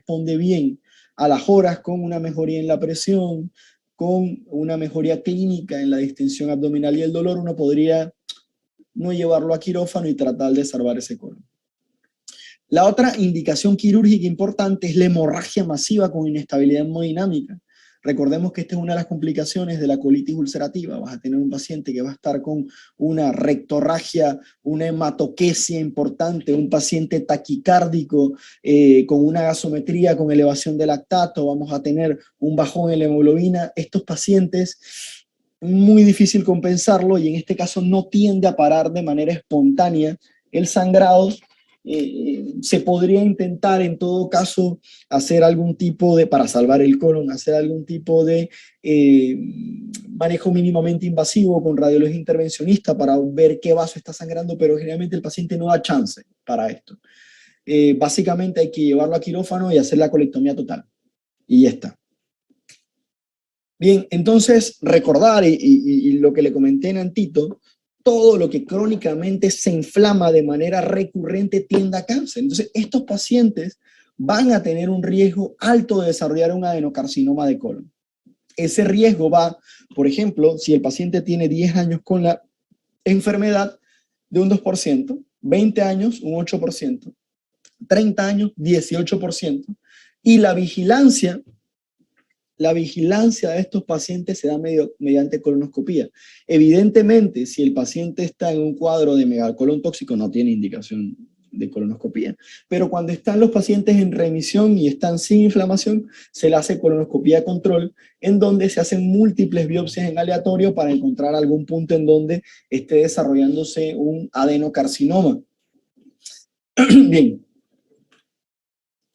responde bien a las horas, con una mejoría en la presión, con una mejoría clínica en la distensión abdominal y el dolor, uno podría no llevarlo a quirófano y tratar de salvar ese colon. La otra indicación quirúrgica importante es la hemorragia masiva con inestabilidad hemodinámica. Recordemos que esta es una de las complicaciones de la colitis ulcerativa. Vas a tener un paciente que va a estar con una rectorragia, una hematoquesia importante, un paciente taquicárdico, con una gasometría, con elevación de lactato, vamos a tener un bajón en la hemoglobina. Estos pacientes, muy difícil compensarlo y en este caso no tiende a parar de manera espontánea el sangrado. Se podría intentar en todo caso hacer algún tipo de, para salvar el colon, hacer algún tipo de manejo mínimamente invasivo con radiología intervencionista para ver qué vaso está sangrando, pero generalmente el paciente no da chance para esto. Básicamente hay que llevarlo a quirófano y hacer la colectomía total. Y ya está. Bien, entonces recordar, y lo que le comenté en Antito, todo lo que crónicamente se inflama de manera recurrente tiende a cáncer. Entonces, estos pacientes van a tener un riesgo alto de desarrollar un adenocarcinoma de colon. Ese riesgo va, por ejemplo, si el paciente tiene 10 años con la enfermedad, de un 2%, 20 años, un 8%, 30 años, 18%, y la vigilancia de estos pacientes se da mediante colonoscopía. Evidentemente, si el paciente está en un cuadro de megacolon tóxico, no tiene indicación de colonoscopía. Pero cuando están los pacientes en remisión y están sin inflamación, se le hace colonoscopía control, en donde se hacen múltiples biopsias en aleatorio para encontrar algún punto en donde esté desarrollándose un adenocarcinoma. Bien.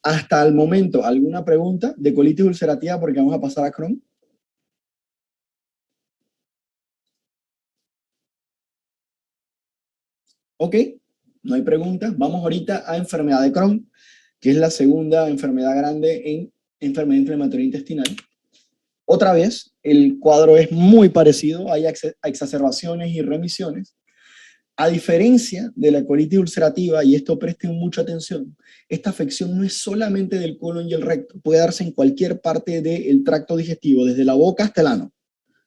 Hasta el momento, ¿alguna pregunta de colitis ulcerativa? Porque vamos a pasar a Crohn. Ok, no hay preguntas. Vamos ahorita a enfermedad de Crohn, que es la segunda enfermedad grande en enfermedad inflamatoria intestinal. Otra vez, el cuadro es muy parecido, hay exacerbaciones y remisiones. A diferencia de la colitis ulcerativa, y esto presten mucha atención, esta afección no es solamente del colon y el recto, puede darse en cualquier parte del tracto digestivo, desde la boca hasta el ano,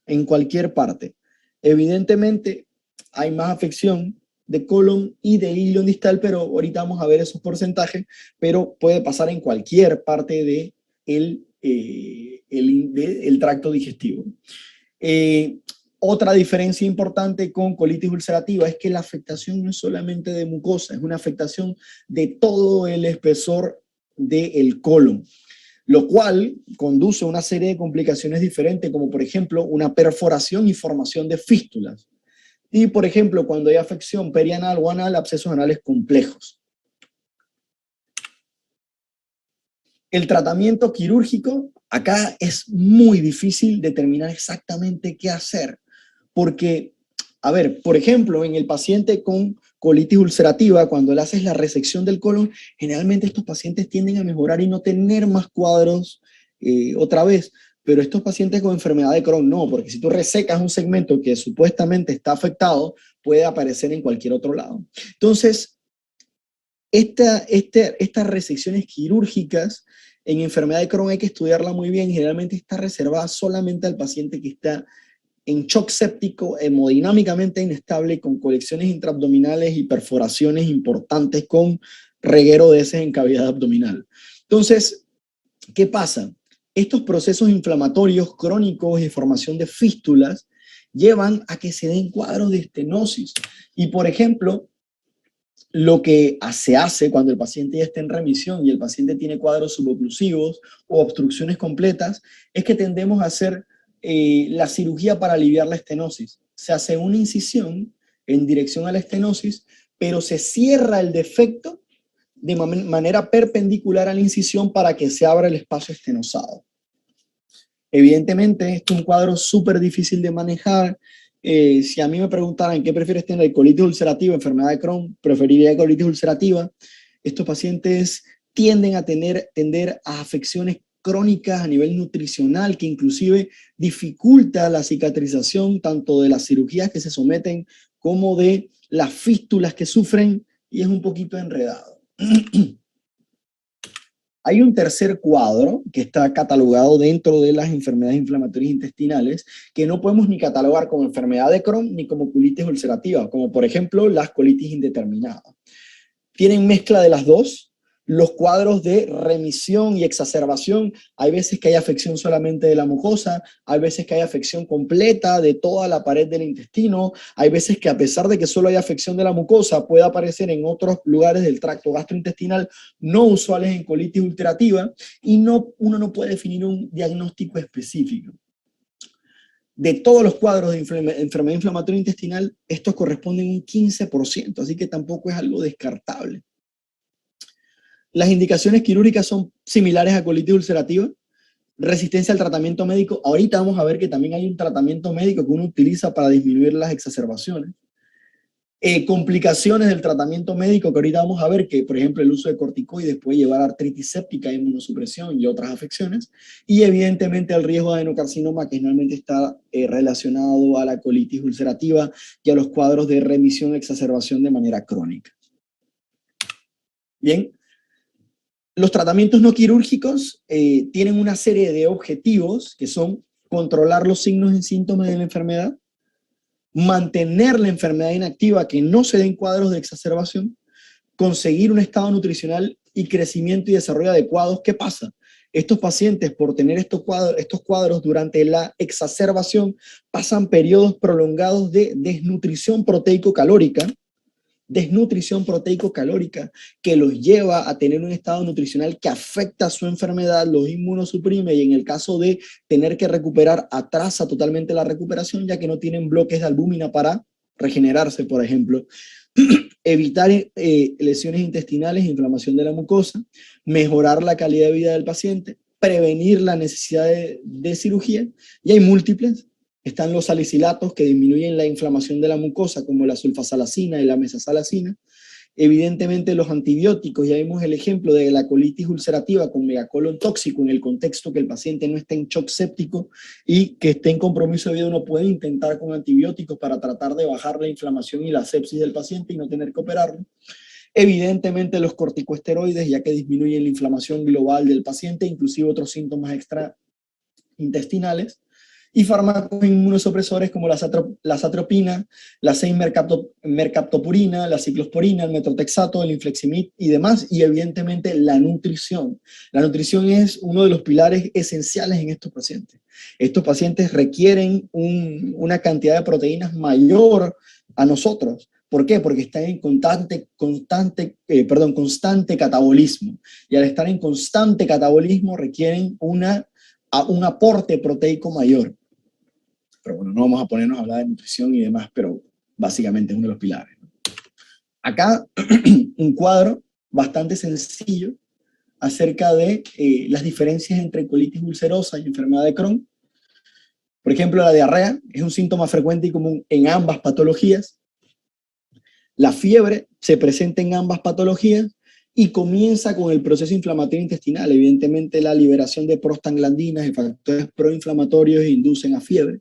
en cualquier parte. Evidentemente, hay más afección de colon y de ilion distal, pero ahorita vamos a ver esos porcentajes, pero puede pasar en cualquier parte del tracto digestivo. Otra diferencia importante con colitis ulcerativa es que la afectación no es solamente de mucosa, es una afectación de todo el espesor del colon, lo cual conduce a una serie de complicaciones diferentes, como por ejemplo una perforación y formación de fístulas. Y por ejemplo, cuando hay afección perianal o anal, abscesos anales complejos. El tratamiento quirúrgico, acá es muy difícil determinar exactamente qué hacer. Porque, a ver, por ejemplo, en el paciente con colitis ulcerativa, cuando le haces la resección del colon, generalmente estos pacientes tienden a mejorar y no tener más cuadros otra vez. Pero estos pacientes con enfermedad de Crohn no, porque si tú resecas un segmento que supuestamente está afectado, puede aparecer en cualquier otro lado. Entonces, estas resecciones quirúrgicas en enfermedad de Crohn hay que estudiarla muy bien. Generalmente está reservada solamente al paciente que está en shock séptico, hemodinámicamente inestable, con colecciones intraabdominales y perforaciones importantes con reguero de heces en cavidad abdominal. Entonces, ¿qué pasa? Estos procesos inflamatorios crónicos y formación de fístulas llevan a que se den cuadros de estenosis. Y, por ejemplo, lo que se hace cuando el paciente ya está en remisión y el paciente tiene cuadros suboclusivos o obstrucciones completas es que tendemos a hacer la cirugía para aliviar la estenosis. Se hace una incisión en dirección a la estenosis, pero se cierra el defecto de manera perpendicular a la incisión para que se abra el espacio estenosado. Evidentemente, esto es un cuadro súper difícil de manejar. Si a mí me preguntaran qué prefieres tener, colitis ulcerativa, enfermedad de Crohn, preferiría colitis ulcerativa. Estos pacientes tienden a tender a afecciones crónicas a nivel nutricional que inclusive dificulta la cicatrización tanto de las cirugías que se someten como de las fístulas que sufren y es un poquito enredado. Hay un tercer cuadro que está catalogado dentro de las enfermedades inflamatorias intestinales que no podemos ni catalogar como enfermedad de Crohn ni como colitis ulcerativa, como por ejemplo las colitis indeterminadas. Tienen mezcla de las dos. Los cuadros de remisión y exacerbación, hay veces que hay afección solamente de la mucosa, hay veces que hay afección completa de toda la pared del intestino, hay veces que a pesar de que solo hay afección de la mucosa, puede aparecer en otros lugares del tracto gastrointestinal no usuales en colitis ulcerativa, y uno no puede definir un diagnóstico específico. De todos los cuadros de enfermedad inflamatoria intestinal, estos corresponden a un 15%, así que tampoco es algo descartable. Las indicaciones quirúrgicas son similares a colitis ulcerativa, resistencia al tratamiento médico. Ahorita vamos a ver que también hay un tratamiento médico que uno utiliza para disminuir las exacerbaciones. Complicaciones del tratamiento médico, que ahorita vamos a ver que, por ejemplo, el uso de corticoides puede llevar a artritis séptica, inmunosupresión y otras afecciones. Y evidentemente el riesgo de adenocarcinoma, que generalmente está relacionado a la colitis ulcerativa y a los cuadros de remisión exacerbación de manera crónica. Bien. Los tratamientos no quirúrgicos tienen una serie de objetivos que son controlar los signos y síntomas de la enfermedad, mantener la enfermedad inactiva, que no se den cuadros de exacerbación, conseguir un estado nutricional y crecimiento y desarrollo adecuados. ¿Qué pasa? Estos pacientes, por tener estos cuadros durante la exacerbación, pasan periodos prolongados de desnutrición proteico-calórica, que los lleva a tener un estado nutricional que afecta a su enfermedad, los inmunosuprime, y en el caso de tener que recuperar, atrasa totalmente la recuperación, ya que no tienen bloques de albúmina para regenerarse, por ejemplo. Evitar lesiones intestinales, inflamación de la mucosa, mejorar la calidad de vida del paciente, prevenir la necesidad de cirugía, y hay múltiples. Están los salicilatos que disminuyen la inflamación de la mucosa, como la sulfasalacina y la mesasalacina. Evidentemente los antibióticos, ya vimos el ejemplo de la colitis ulcerativa con megacolon tóxico en el contexto que el paciente no esté en shock séptico y que esté en compromiso de vida, uno puede intentar con antibióticos para tratar de bajar la inflamación y la sepsis del paciente y no tener que operarlo. Evidentemente los corticosteroides, ya que disminuyen la inflamación global del paciente, inclusive otros síntomas extraintestinales. Y fármacos inmunosupresores como la atropina, la 6-mercaptopurina, la ciclosporina, el metotrexato, el infliximab y demás, y evidentemente la nutrición. La nutrición es uno de los pilares esenciales en estos pacientes. Estos pacientes requieren una cantidad de proteínas mayor a nosotros. ¿Por qué? Porque están en constante catabolismo. Y al estar en constante catabolismo requieren un aporte proteico mayor. Pero bueno, no vamos a ponernos a hablar de nutrición y demás, pero básicamente es uno de los pilares, ¿no? Acá un cuadro bastante sencillo acerca de las diferencias entre colitis ulcerosa y enfermedad de Crohn. Por ejemplo, la diarrea es un síntoma frecuente y común en ambas patologías. La fiebre se presenta en ambas patologías y comienza con el proceso inflamatorio intestinal. Evidentemente, la liberación de prostaglandinas y factores proinflamatorios inducen a fiebre.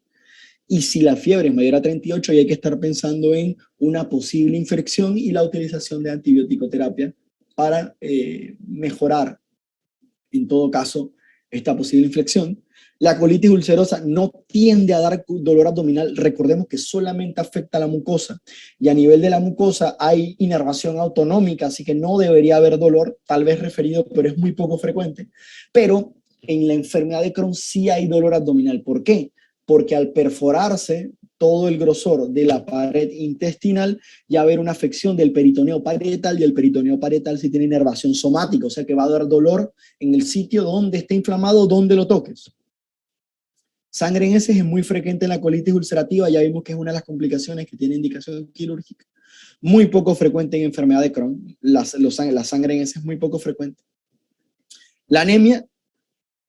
Y si la fiebre es mayor a 38, hay que estar pensando en una posible infección y la utilización de antibiótico-terapia para mejorar, en todo caso, esta posible infección. La colitis ulcerosa no tiende a dar dolor abdominal. Recordemos que solamente afecta a la mucosa y a nivel de la mucosa hay inervación autonómica, así que no debería haber dolor, tal vez referido, pero es muy poco frecuente. Pero en la enfermedad de Crohn sí hay dolor abdominal. ¿Por qué? Porque al perforarse todo el grosor de la pared intestinal, ya va a haber una afección del peritoneo parietal, y el peritoneo parietal sí tiene inervación somática, o sea que va a dar dolor en el sitio donde esté inflamado, donde lo toques. Sangre en heces es muy frecuente en la colitis ulcerativa, ya vimos que es una de las complicaciones que tiene indicación quirúrgica. Muy poco frecuente en enfermedad de Crohn, la sangre en heces es muy poco frecuente. La anemia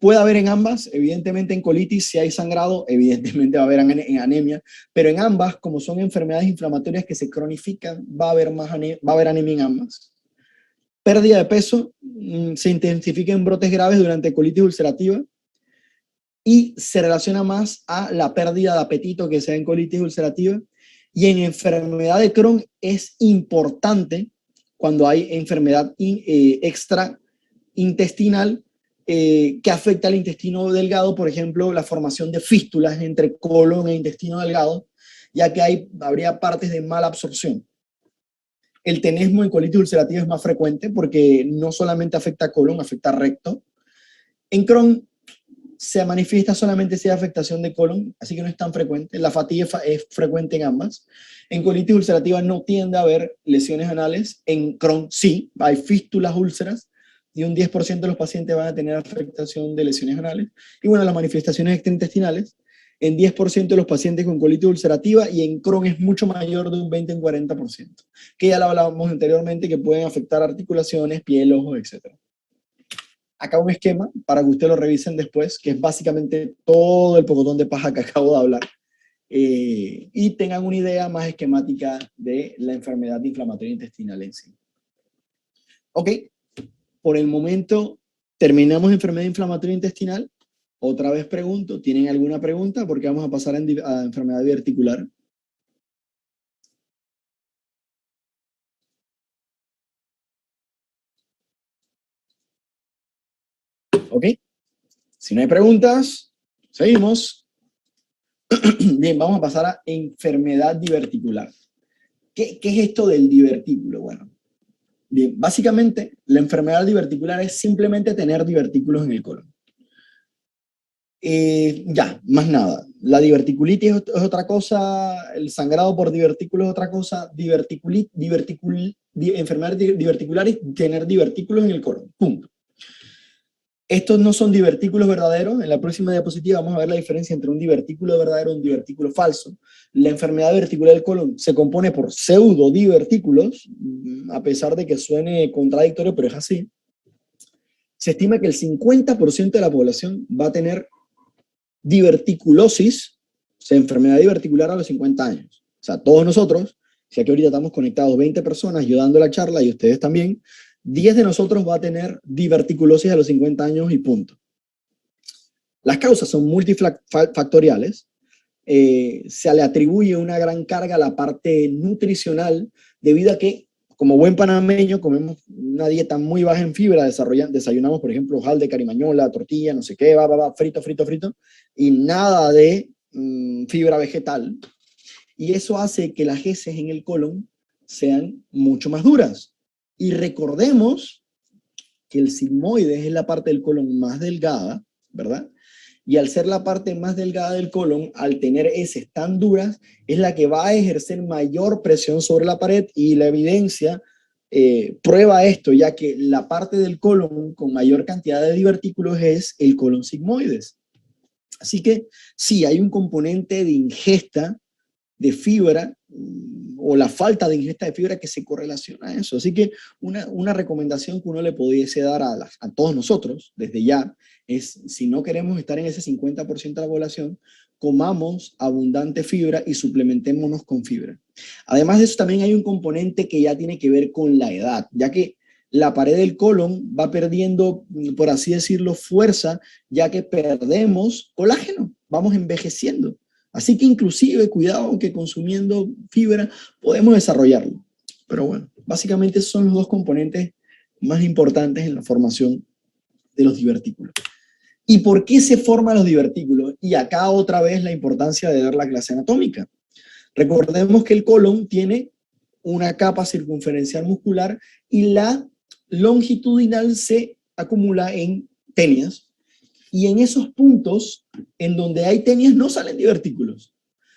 puede haber en ambas, evidentemente en colitis si hay sangrado, evidentemente va a haber anemia, pero en ambas, como son enfermedades inflamatorias que se cronifican, va a haber anemia en ambas. Pérdida de peso, se intensifica en brotes graves durante colitis ulcerativa y se relaciona más a la pérdida de apetito que se da en colitis ulcerativa, y en enfermedad de Crohn es importante cuando hay enfermedad intestinal que afecta al intestino delgado, por ejemplo, la formación de fístulas entre colon e intestino delgado, ya que habría partes de mala absorción. El tenesmo en colitis ulcerativa es más frecuente porque no solamente afecta colon, afecta recto. En Crohn se manifiesta solamente si hay afectación de colon, así que no es tan frecuente. La fatiga es frecuente en ambas. En colitis ulcerativa no tiende a haber lesiones anales. En Crohn sí, hay fístulas úlceras y un 10% de los pacientes van a tener afectación de lesiones anales. Y bueno, las manifestaciones extraintestinales en 10% de los pacientes con colitis ulcerativa, y en Crohn es mucho mayor, de un 20 en 40%, que ya lo hablábamos anteriormente, que pueden afectar articulaciones, piel, ojos, etc. Acá un esquema para que ustedes lo revisen después, que es básicamente todo el pocotón de paja que acabo de hablar, y tengan una idea más esquemática de la enfermedad inflamatoria intestinal en sí. Ok, por el momento terminamos enfermedad inflamatoria intestinal. Otra vez pregunto, ¿tienen alguna pregunta? Porque vamos a pasar a enfermedad diverticular. ¿Ok? Si no hay preguntas, seguimos. Bien, vamos a pasar a enfermedad diverticular. ¿Qué es esto del divertículo? Bueno, bien, básicamente la enfermedad diverticular es simplemente tener divertículos en el colon. Ya, más nada. La diverticulitis es otra cosa, el sangrado por divertículo es otra cosa, enfermedad diverticular es tener divertículos en el colon, punto. Estos no son divertículos verdaderos. En la próxima diapositiva vamos a ver la diferencia entre un divertículo verdadero y un divertículo falso. La enfermedad diverticular del colon se compone por pseudodivertículos, a pesar de que suene contradictorio, pero es así. Se estima que el 50% de la población va a tener diverticulosis, o sea, enfermedad diverticular a los 50 años. O sea, todos nosotros, si aquí ahorita estamos conectados 20 personas, yo dando la charla y ustedes también, 10 de nosotros va a tener diverticulosis a los 50 años y punto. Las causas son multifactoriales. Se le atribuye una gran carga a la parte nutricional, debido a que, como buen panameño, comemos una dieta muy baja en fibra, desayunamos, por ejemplo, hojaldre, carimañola, tortilla, no sé qué, frito, y nada de fibra vegetal. Y eso hace que las heces en el colon sean mucho más duras. Y recordemos que el sigmoides es la parte del colon más delgada, ¿verdad? Y al ser la parte más delgada del colon, al tener heces tan duras, es la que va a ejercer mayor presión sobre la pared, y la evidencia prueba esto, ya que la parte del colon con mayor cantidad de divertículos es el colon sigmoides. Así que sí, hay un componente de ingesta de fibra, o la falta de ingesta de fibra, que se correlaciona a eso. Así que una recomendación que uno le pudiese dar a todos nosotros desde ya es, si no queremos estar en ese 50% de la población, comamos abundante fibra y suplementémonos con fibra. Además de eso, también hay un componente que ya tiene que ver con la edad, ya que la pared del colon va perdiendo, por así decirlo, fuerza, ya que perdemos colágeno, vamos envejeciendo. Así que inclusive, cuidado, que consumiendo fibra podemos desarrollarlo. Pero bueno, básicamente esos son los dos componentes más importantes en la formación de los divertículos. ¿Y por qué se forman los divertículos? Y acá otra vez la importancia de ver la clase anatómica. Recordemos que el colon tiene una capa circunferencial muscular y la longitudinal se acumula en tenias. Y en esos puntos en donde hay tenias no salen divertículos.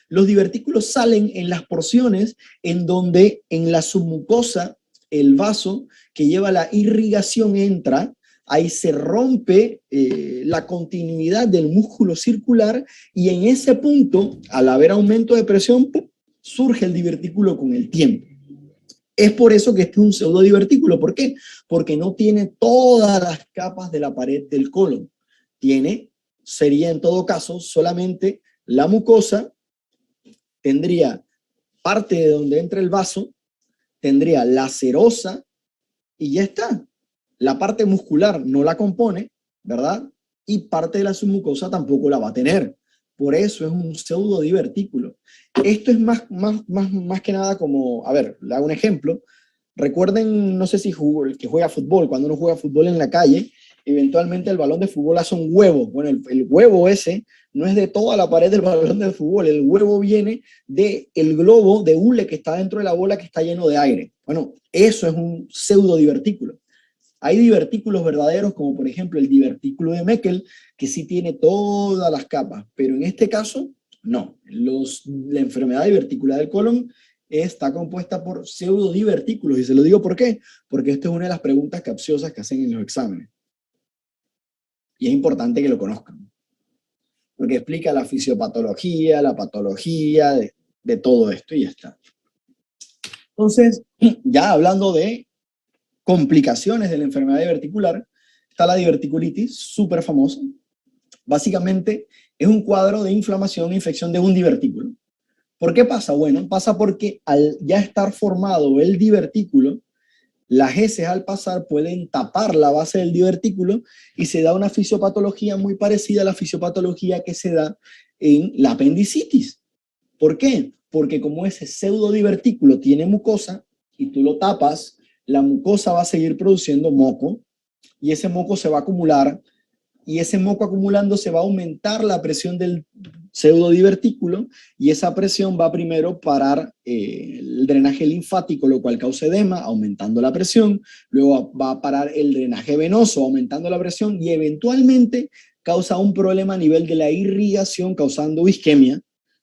Los divertículos salen en las porciones en donde en la submucosa el vaso que lleva la irrigación entra, ahí se rompe la continuidad del músculo circular, y en ese punto, al haber aumento de presión, ¡pum!, surge el divertículo con el tiempo. Es por eso que este es un pseudodivertículo. ¿Por qué? Porque no tiene todas las capas de la pared del colon. Sería en todo caso solamente la mucosa, tendría parte de donde entra el vaso, tendría la serosa y ya está. La parte muscular no la compone, ¿verdad? Y parte de la submucosa tampoco la va a tener. Por eso es un pseudodivertículo. Esto es más que nada como, a ver, le hago un ejemplo. Recuerden, no sé si el que juega fútbol, cuando uno juega fútbol en la calle, eventualmente el balón de fútbol hace un huevo. Bueno, el huevo ese no es de toda la pared del balón de fútbol, el huevo viene del globo de hule que está dentro de la bola que está lleno de aire. Bueno, eso es un pseudo divertículo. Hay divertículos verdaderos, como por ejemplo el divertículo de Meckel, que sí tiene todas las capas, pero en este caso, no. La enfermedad diverticular del colon está compuesta por pseudodivertículos, y se lo digo por qué, porque esto es una de las preguntas capciosas que hacen en los exámenes. Y es importante que lo conozcan, porque explica la fisiopatología, la patología de todo esto y ya está. Entonces, ya hablando de complicaciones de la enfermedad diverticular, está la diverticulitis, súper famosa. Básicamente es un cuadro de inflamación e infección de un divertículo. ¿Por qué pasa? Bueno, pasa porque al ya estar formado el divertículo, las heces al pasar pueden tapar la base del divertículo y se da una fisiopatología muy parecida a la fisiopatología que se da en la apendicitis. ¿Por qué? Porque como ese pseudodivertículo tiene mucosa y tú lo tapas, la mucosa va a seguir produciendo moco y ese moco se va a acumular y ese moco acumulándose va a aumentar la presión del pseudodivertículo y esa presión va a primero parar el drenaje linfático, lo cual causa edema, aumentando la presión, luego va a parar el drenaje venoso, aumentando la presión y eventualmente causa un problema a nivel de la irrigación, causando isquemia,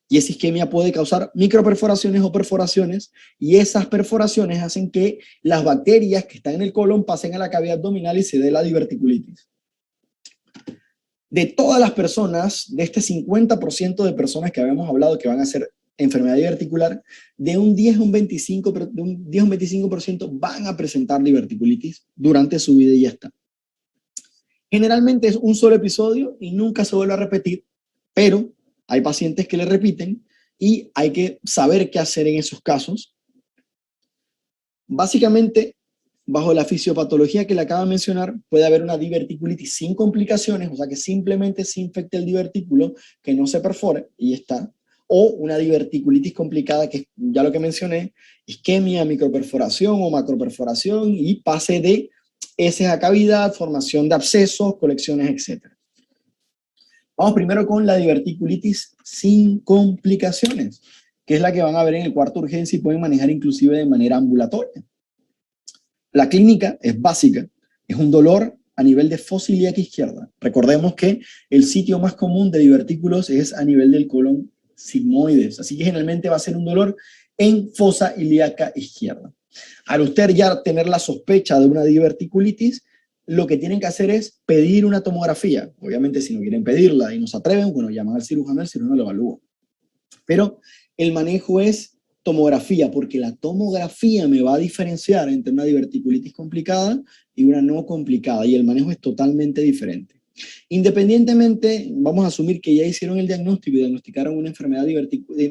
y esa isquemia puede causar microperforaciones o perforaciones, y esas perforaciones hacen que las bacterias que están en el colon pasen a la cavidad abdominal y se dé la diverticulitis. De todas las personas, de este 50% de personas que habíamos hablado que van a hacer enfermedad diverticular, de un 10 a un 25% van a presentar diverticulitis durante su vida y ya está. Generalmente es un solo episodio y nunca se vuelve a repetir, pero hay pacientes que le repiten y hay que saber qué hacer en esos casos. Básicamente, bajo la fisiopatología que le acabo de mencionar, puede haber una diverticulitis sin complicaciones, o sea que simplemente se infecte el divertículo, que no se perfore y ya está. O una diverticulitis complicada, que es ya lo que mencioné, isquemia, microperforación o macroperforación y pase de heces a cavidad, formación de abscesos, colecciones, etc. Vamos primero con la diverticulitis sin complicaciones, que es la que van a ver en el cuarto de urgencia y pueden manejar inclusive de manera ambulatoria. La clínica es básica, es un dolor a nivel de fosa ilíaca izquierda. Recordemos que el sitio más común de divertículos es a nivel del colon sigmoides, así que generalmente va a ser un dolor en fosa ilíaca izquierda. Al usted ya tener la sospecha de una diverticulitis, lo que tienen que hacer es pedir una tomografía. Obviamente, si no quieren pedirla y no se atreven, bueno, llaman al cirujano lo evalúa. Pero el manejo es tomografía, porque la tomografía me va a diferenciar entre una diverticulitis complicada y una no complicada, y el manejo es totalmente diferente. Independientemente, vamos a asumir que ya hicieron el diagnóstico y diagnosticaron una enfermedad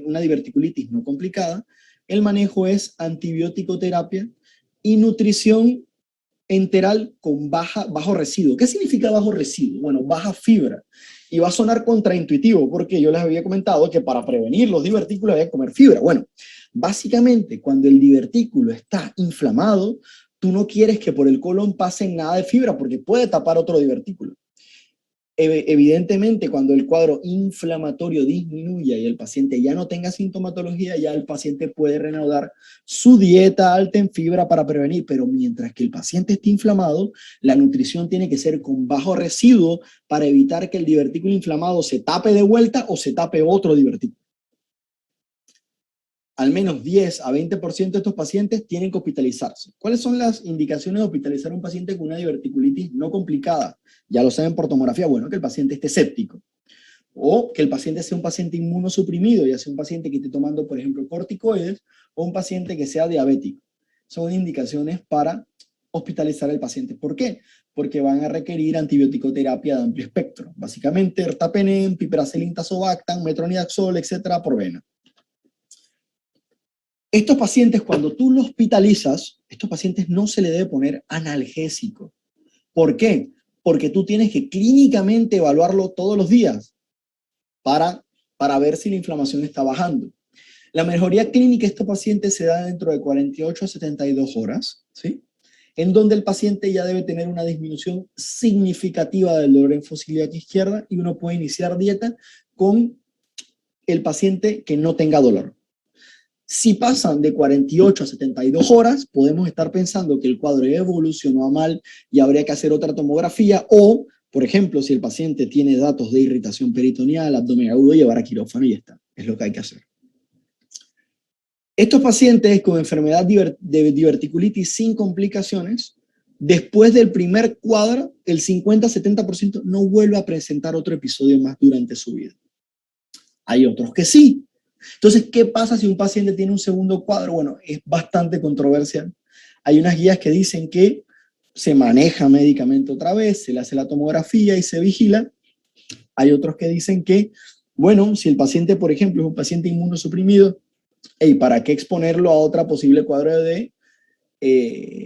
una diverticulitis no complicada, el manejo es antibiótico terapia y nutrición enteral con bajo residuo. ¿Qué significa bajo residuo? Bueno, baja fibra. Y va a sonar contraintuitivo porque yo les había comentado que para prevenir los divertículos había que comer fibra. Bueno, básicamente cuando el divertículo está inflamado, tú no quieres que por el colon pase nada de fibra porque puede tapar otro divertículo. Evidentemente, cuando el cuadro inflamatorio disminuya y el paciente ya no tenga sintomatología, ya el paciente puede reanudar su dieta alta en fibra para prevenir, pero mientras que el paciente esté inflamado, la nutrición tiene que ser con bajo residuo para evitar que el divertículo inflamado se tape de vuelta o se tape otro divertículo. Al menos 10 a 20% de estos pacientes tienen que hospitalizarse. ¿Cuáles son las indicaciones de hospitalizar a un paciente con una diverticulitis no complicada? Ya lo saben por tomografía. Bueno, que el paciente esté séptico o que el paciente sea un paciente inmunosuprimido, ya sea un paciente que esté tomando, por ejemplo, corticoides o un paciente que sea diabético. Son indicaciones para hospitalizar al paciente. ¿Por qué? Porque van a requerir antibiótico-terapia de amplio espectro. Básicamente, ertapenem, piperacillin, tazobactam, metronidazol, etcétera, por vena. Estos pacientes, cuando tú los hospitalizas, estos pacientes no se le debe poner analgésico. ¿Por qué? Porque tú tienes que clínicamente evaluarlo todos los días para ver si la inflamación está bajando. La mejoría clínica de estos pacientes se da dentro de 48 a 72 horas, ¿sí? En donde el paciente ya debe tener una disminución significativa del dolor en fosa ilíaca izquierda y uno puede iniciar dieta con el paciente que no tenga dolor. Si pasan de 48 a 72 horas, podemos estar pensando que el cuadro evolucionó a mal y habría que hacer otra tomografía o, por ejemplo, si el paciente tiene datos de irritación peritoneal, abdomen agudo, llevar a quirófano y ya está. Es lo que hay que hacer. Estos pacientes con enfermedad de diverticulitis sin complicaciones, después del primer cuadro, el 50-70% no vuelve a presentar otro episodio más durante su vida. Hay otros que sí. Entonces, ¿qué pasa si un paciente tiene un segundo cuadro? Bueno, es bastante controversial. Hay unas guías que dicen que se maneja médicamente otra vez, se le hace la tomografía y se vigila. Hay otros que dicen que, bueno, si el paciente, por ejemplo, es un paciente inmunosuprimido, ¿y para qué exponerlo a otra posible cuadro de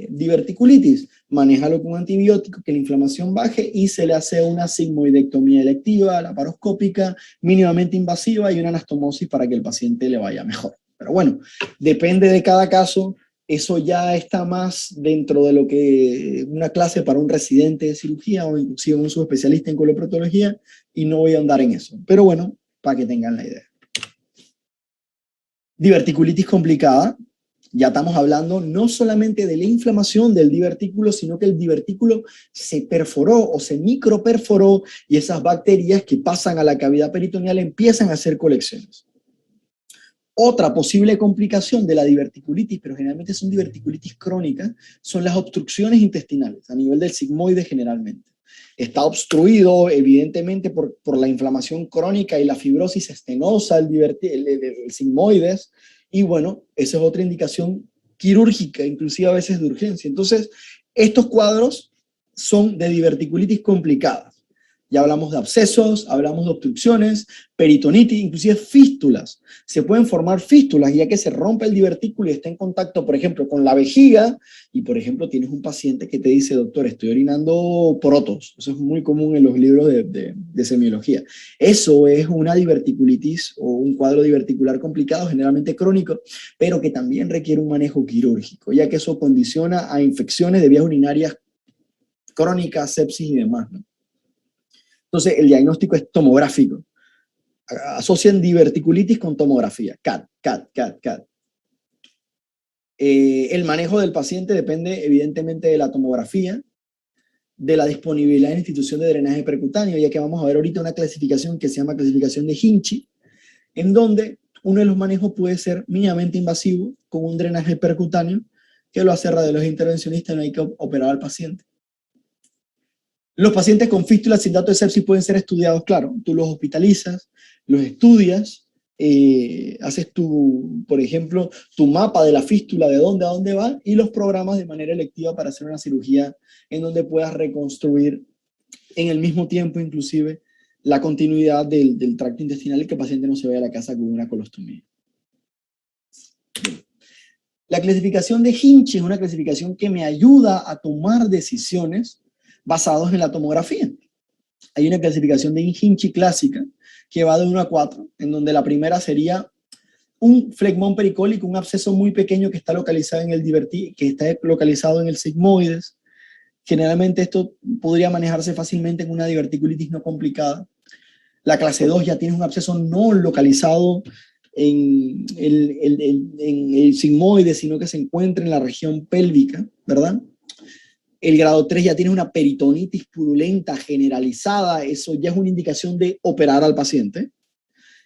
diverticulitis? Manéjalo con antibiótico, que la inflamación baje y se le hace una sigmoidectomía electiva, laparoscópica, mínimamente invasiva y una anastomosis para que el paciente le vaya mejor. Pero bueno, depende de cada caso. Eso ya está más dentro de lo que una clase para un residente de cirugía o inclusive un subespecialista en coloproctología, y no voy a andar en eso. Pero bueno, para que tengan la idea. Diverticulitis complicada. Ya estamos hablando no solamente de la inflamación del divertículo, sino que el divertículo se perforó o se microperforó y esas bacterias que pasan a la cavidad peritoneal empiezan a hacer colecciones. Otra posible complicación de la diverticulitis, pero generalmente son diverticulitis crónicas, son las obstrucciones intestinales a nivel del sigmoide generalmente. Está obstruido evidentemente por la inflamación crónica y la fibrosis estenosa el sigmoides, y bueno, esa es otra indicación quirúrgica, inclusive a veces de urgencia. Entonces, estos cuadros son de diverticulitis complicadas. Ya hablamos de abscesos, hablamos de obstrucciones, peritonitis, inclusive fístulas. Se pueden formar fístulas ya que se rompe el divertículo y está en contacto, por ejemplo, con la vejiga. Y, por ejemplo, tienes un paciente que te dice, doctor, estoy orinando porotos. Eso es muy común en los libros de semiología. Eso es una diverticulitis o un cuadro diverticular complicado, generalmente crónico, pero que también requiere un manejo quirúrgico, ya que eso condiciona a infecciones de vías urinarias crónicas, sepsis y demás, ¿no? Entonces, el diagnóstico es tomográfico. Asocian diverticulitis con tomografía. CAT. El manejo del paciente depende evidentemente de la tomografía, de la disponibilidad en la institución de drenaje percutáneo, ya que vamos a ver ahorita una clasificación que se llama clasificación de Hinchey, en donde uno de los manejos puede ser mínimamente invasivo con un drenaje percutáneo que lo hace radiología intervencionista, no hay que operar al paciente. Los pacientes con fístulas sin datos de sepsis pueden ser estudiados, claro. Tú los hospitalizas, los estudias, haces por ejemplo, tu mapa de la fístula, de dónde a dónde va, y los programas de manera electiva para hacer una cirugía en donde puedas reconstruir en el mismo tiempo, inclusive, la continuidad del tracto intestinal y que el paciente no se vaya a la casa con una colostomía. La clasificación de Hinchey es una clasificación que me ayuda a tomar decisiones basados en la tomografía. Hay una clasificación de Hinchey clásica que va de 1 a 4, en donde la primera sería un flegmón pericólico, un absceso muy pequeño que está localizado en el sigmoides. Generalmente esto podría manejarse fácilmente en una diverticulitis no complicada. La clase 2 ya tiene un absceso no localizado en el sigmoides, sino que se encuentra en la región pélvica, ¿verdad? El grado 3 ya tiene una peritonitis purulenta generalizada, eso ya es una indicación de operar al paciente.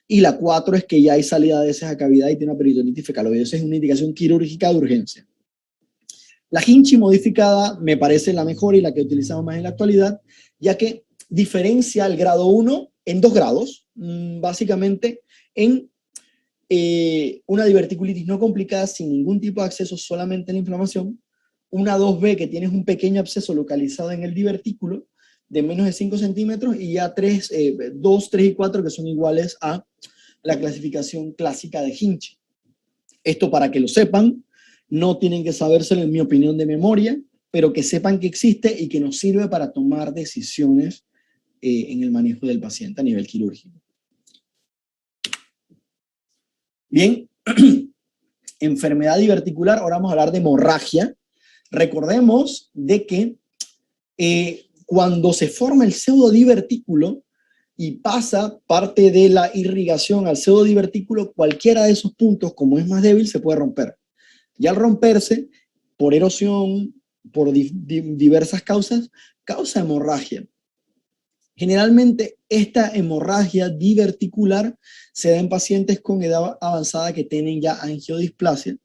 Y la 4 es que ya hay salida de esa cavidad y tiene una peritonitis fecaloidea, es una indicación quirúrgica de urgencia. La Hinchey modificada me parece la mejor y la que utilizamos más en la actualidad, ya que diferencia el grado 1 en 2 grados, básicamente en una diverticulitis no complicada sin ningún tipo de acceso, solamente la inflamación, una 2B que tienes un pequeño absceso localizado en el divertículo de menos de 5 centímetros y ya 2, 3 y 4 que son iguales a la clasificación clásica de Hinchey. Esto para que lo sepan, no tienen que sabérselo en mi opinión de memoria, pero que sepan que existe y que nos sirve para tomar decisiones en el manejo del paciente a nivel quirúrgico. Bien, Enfermedad diverticular, ahora vamos a hablar de hemorragia. Recordemos de que cuando se forma el pseudodivertículo y pasa parte de la irrigación al pseudodivertículo, cualquiera de esos puntos, como es más débil, se puede romper. Y al romperse, por erosión, por diversas causas, causa hemorragia. Generalmente esta hemorragia diverticular se da en pacientes con edad avanzada que tienen ya angiodisplasia,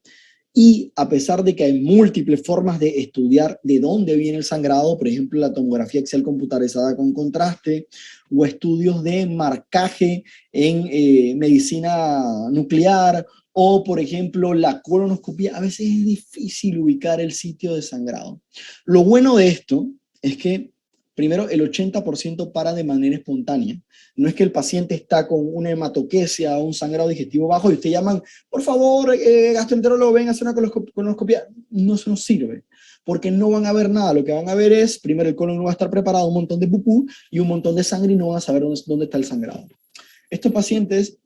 y a pesar de que hay múltiples formas de estudiar de dónde viene el sangrado, por ejemplo la tomografía axial computarizada con contraste o estudios de marcaje en medicina nuclear, o por ejemplo la colonoscopia, a veces es difícil ubicar el sitio de sangrado. Lo bueno de esto es que primero, el 80% para de manera espontánea. No es que el paciente está con una hematoquesia o un sangrado digestivo bajo y usted llaman, por favor, gastroenterólogo, ven a hacer una colonoscopia. No, eso no sirve, porque no van a ver nada. Lo que van a ver es, primero, el colon no va a estar preparado, un montón de pupú y un montón de sangre, y no van a saber dónde está el sangrado. Estos pacientes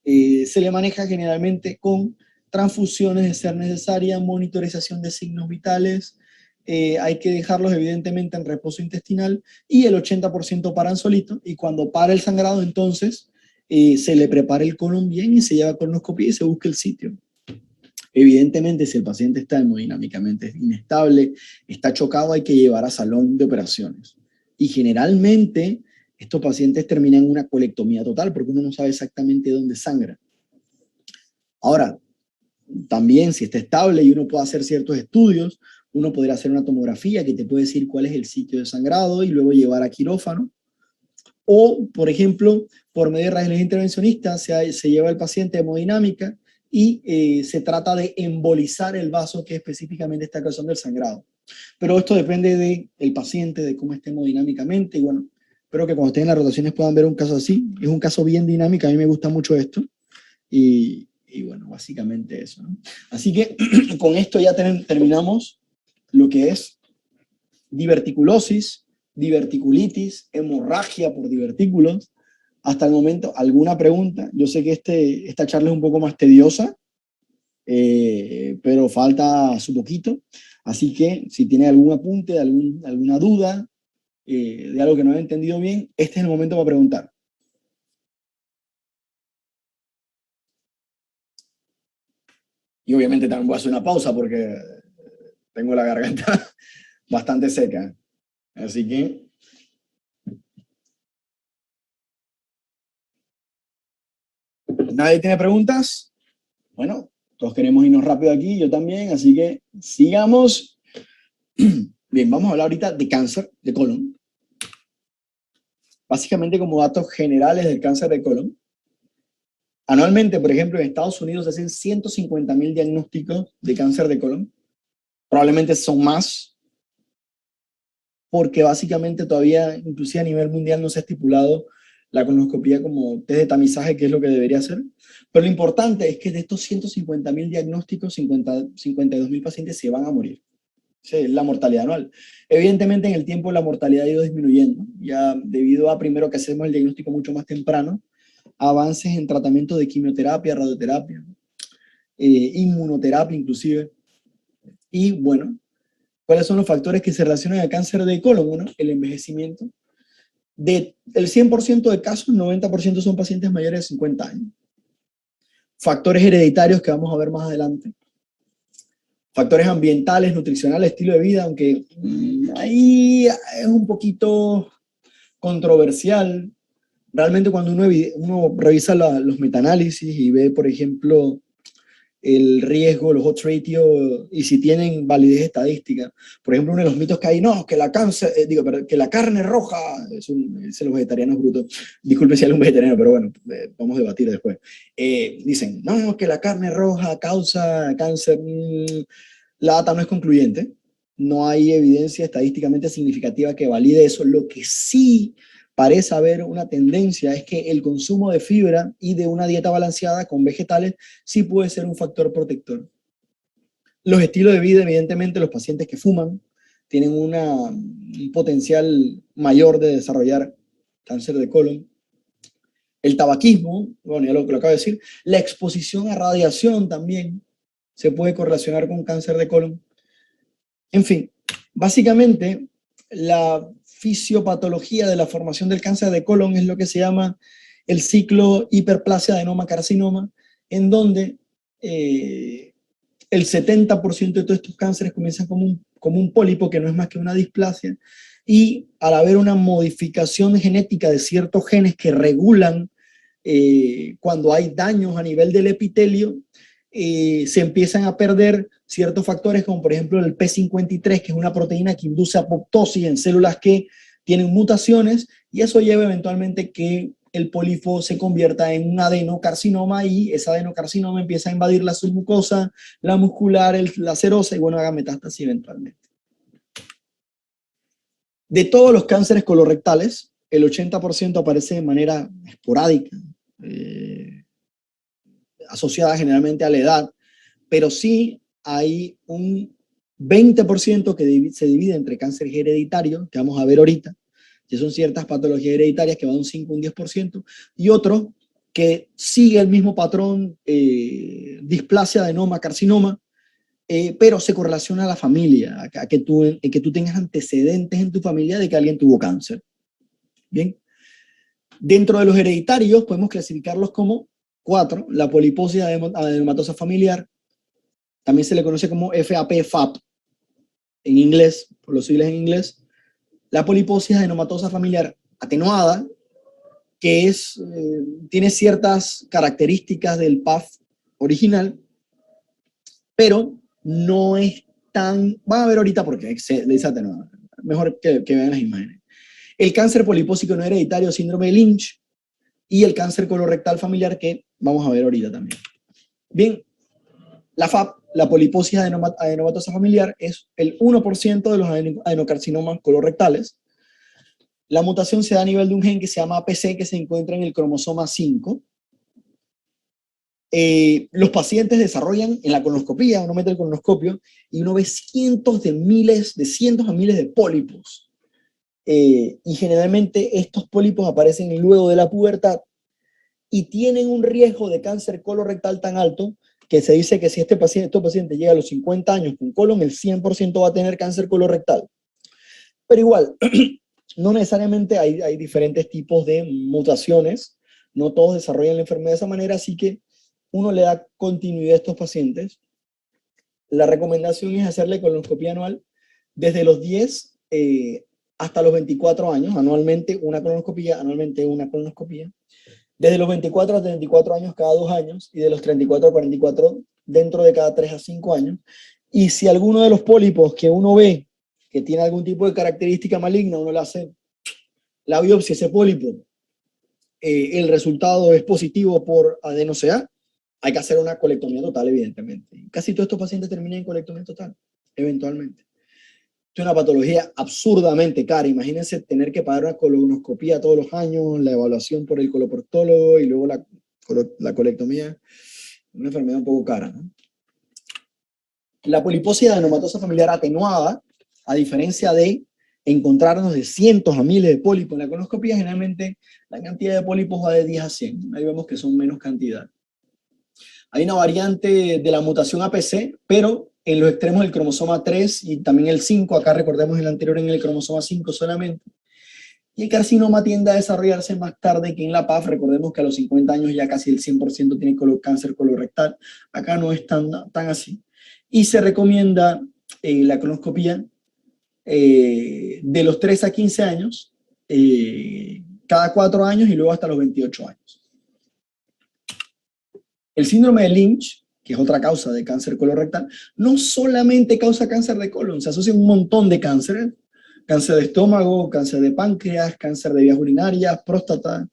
se le maneja generalmente con transfusiones de ser necesaria, monitorización de signos vitales. Hay que dejarlos evidentemente en reposo intestinal, y el 80% paran solito, y cuando para el sangrado entonces se le prepara el colon bien y se lleva a colonoscopia y se busca el sitio. Evidentemente, si el paciente está hemodinámicamente inestable, está chocado, hay que llevar a salón de operaciones. Y generalmente estos pacientes terminan en una colectomía total porque uno no sabe exactamente dónde sangra. Ahora, también si está estable y uno puede hacer ciertos estudios, uno podría hacer una tomografía que te puede decir cuál es el sitio de sangrado y luego llevar a quirófano. O, por ejemplo, por medio de radiología intervencionista se lleva al paciente a hemodinámica y se trata de embolizar el vaso que específicamente está causando el sangrado. Pero esto depende del paciente, de cómo esté hemodinámicamente. Y bueno, espero que cuando estén en las rotaciones puedan ver un caso así. Es un caso bien dinámico, a mí me gusta mucho esto. Y bueno, básicamente eso, ¿no? Así que con esto ya terminamos lo que es diverticulosis, diverticulitis, hemorragia por divertículos. Hasta el momento, ¿alguna pregunta? Yo sé que esta charla es un poco más tediosa, pero falta su poquito. Así que si tiene algún apunte, alguna duda, de algo que no he entendido bien, este es el momento para preguntar. Y obviamente también voy a hacer una pausa porque tengo la garganta bastante seca. Así que... ¿Nadie tiene preguntas? Bueno, todos queremos irnos rápido aquí, yo también, así que sigamos. Bien, vamos a hablar ahorita de cáncer de colon. Básicamente como datos generales del cáncer de colon. Anualmente, por ejemplo, en Estados Unidos se hacen 150.000 diagnósticos de cáncer de colon. Probablemente son más, porque básicamente todavía, inclusive a nivel mundial, no se ha estipulado la colonoscopia como test de tamizaje, que es lo que debería hacer. Pero lo importante es que de estos 150.000 diagnósticos, 52.000 pacientes se van a morir. Sí, es la mortalidad anual. Evidentemente en el tiempo la mortalidad ha ido disminuyendo, ya debido a primero que hacemos el diagnóstico mucho más temprano, avances en tratamiento de quimioterapia, radioterapia, inmunoterapia inclusive. Y bueno, ¿cuáles son los factores que se relacionan al cáncer de colon? Bueno, el envejecimiento. Del 100% de casos, 90% son pacientes mayores de 50 años. Factores hereditarios que vamos a ver más adelante. Factores ambientales, nutricionales, estilo de vida, aunque ahí es un poquito controversial. Realmente cuando uno revisa los metaanálisis y ve, por ejemplo, el riesgo, los odds ratio, y si tienen validez estadística. Por ejemplo, uno de los mitos que hay, no, que que la carne roja, es los vegetarianos brutos, disculpe si hay un vegetariano, pero bueno, vamos a debatir después. Dicen, no, que la carne roja causa cáncer. La data no es concluyente, no hay evidencia estadísticamente significativa que valide eso. Lo que sí parece haber una tendencia es que el consumo de fibra y de una dieta balanceada con vegetales sí puede ser un factor protector. Los estilos de vida, evidentemente, los pacientes que fuman tienen un potencial mayor de desarrollar cáncer de colon. El tabaquismo, bueno, ya lo acabo de decir, la exposición a radiación también se puede correlacionar con cáncer de colon. En fin, básicamente la fisiopatología de la formación del cáncer de colon es lo que se llama el ciclo hiperplasia adenoma carcinoma, en donde el 70% de todos estos cánceres comienzan como un pólipo, que no es más que una displasia, y al haber una modificación genética de ciertos genes que regulan cuando hay daños a nivel del epitelio, se empiezan a perder ciertos factores, como por ejemplo el P53, que es una proteína que induce apoptosis en células que tienen mutaciones, y eso lleva eventualmente que el pólipo se convierta en un adenocarcinoma, y ese adenocarcinoma empieza a invadir la submucosa, la muscular, la serosa, y bueno, haga metástasis eventualmente. De todos los cánceres colorectales, el 80% aparece de manera esporádica, asociada generalmente a la edad, pero sí hay un 20% que se divide entre cánceres hereditarios, que vamos a ver ahorita, que son ciertas patologías hereditarias que van un 5 o un 10%, y otro que sigue el mismo patrón, displasia, adenoma, carcinoma, pero se correlaciona a la familia, a que tú tengas antecedentes en tu familia de que alguien tuvo cáncer. Bien. Dentro de los hereditarios podemos clasificarlos como 4, la poliposis adenomatosa familiar, también se le conoce como FAP-FAP en inglés, por los siglas en inglés, la poliposis adenomatosa familiar atenuada, que tiene ciertas características del PAF original, pero no es tan, van a ver ahorita por qué se dice atenuada, mejor que vean las imágenes. El cáncer polipósico no hereditario, síndrome de Lynch, y el cáncer colorectal familiar, que vamos a ver ahorita también. Bien, la FAP, la poliposis adenomatosa familiar, es el 1% de los adenocarcinomas colorectales. La mutación se da a nivel de un gen que se llama APC, que se encuentra en el cromosoma 5. Los pacientes desarrollan en la colonoscopía, uno mete el colonoscopio y uno ve cientos a miles de pólipos. Y generalmente estos pólipos aparecen luego de la pubertad y tienen un riesgo de cáncer colorectal tan alto que se dice que si este paciente llega a los 50 años con colon, el 100% va a tener cáncer colorectal. Pero igual, no necesariamente hay diferentes tipos de mutaciones, no todos desarrollan la enfermedad de esa manera, así que uno le da continuidad a estos pacientes. La recomendación es hacerle colonoscopia anual desde los 10 hasta los 24 años, anualmente una colonoscopia, desde los 24 a 34 años cada 2 años, y de los 34 a 44 dentro de cada 3 a 5 años. Y si alguno de los pólipos que uno ve que tiene algún tipo de característica maligna, uno le hace la biopsia, ese pólipo, el resultado es positivo por adeno-CA, hay que hacer una colectomía total, evidentemente. Casi todos estos pacientes terminan en colectomía total, eventualmente. Es una patología absurdamente cara. Imagínense tener que pagar una colonoscopía todos los años, la evaluación por el coloproctólogo y luego la colectomía. Una enfermedad un poco cara, ¿no? La poliposis adenomatosa familiar atenuada, a diferencia de encontrarnos de cientos a miles de pólipos en la colonoscopía, generalmente la cantidad de pólipos va de 10 a 100. Ahí vemos que son menos cantidad. Hay una variante de la mutación APC, pero en los extremos del cromosoma 3 y también el 5, acá recordemos el anterior en el cromosoma 5 solamente. Y el carcinoma tiende a desarrollarse más tarde que en la PAF, recordemos que a los 50 años ya casi el 100% tiene cáncer colorectal, acá no es tan así. Y se recomienda la colonoscopía de los 3 a 15 años, cada 4 años y luego hasta los 28 años. El síndrome de Lynch, que es otra causa de cáncer colorectal, no solamente causa cáncer de colon, se asocia a un montón de cánceres, cáncer de estómago, cáncer de páncreas, cáncer de vías urinarias, próstata,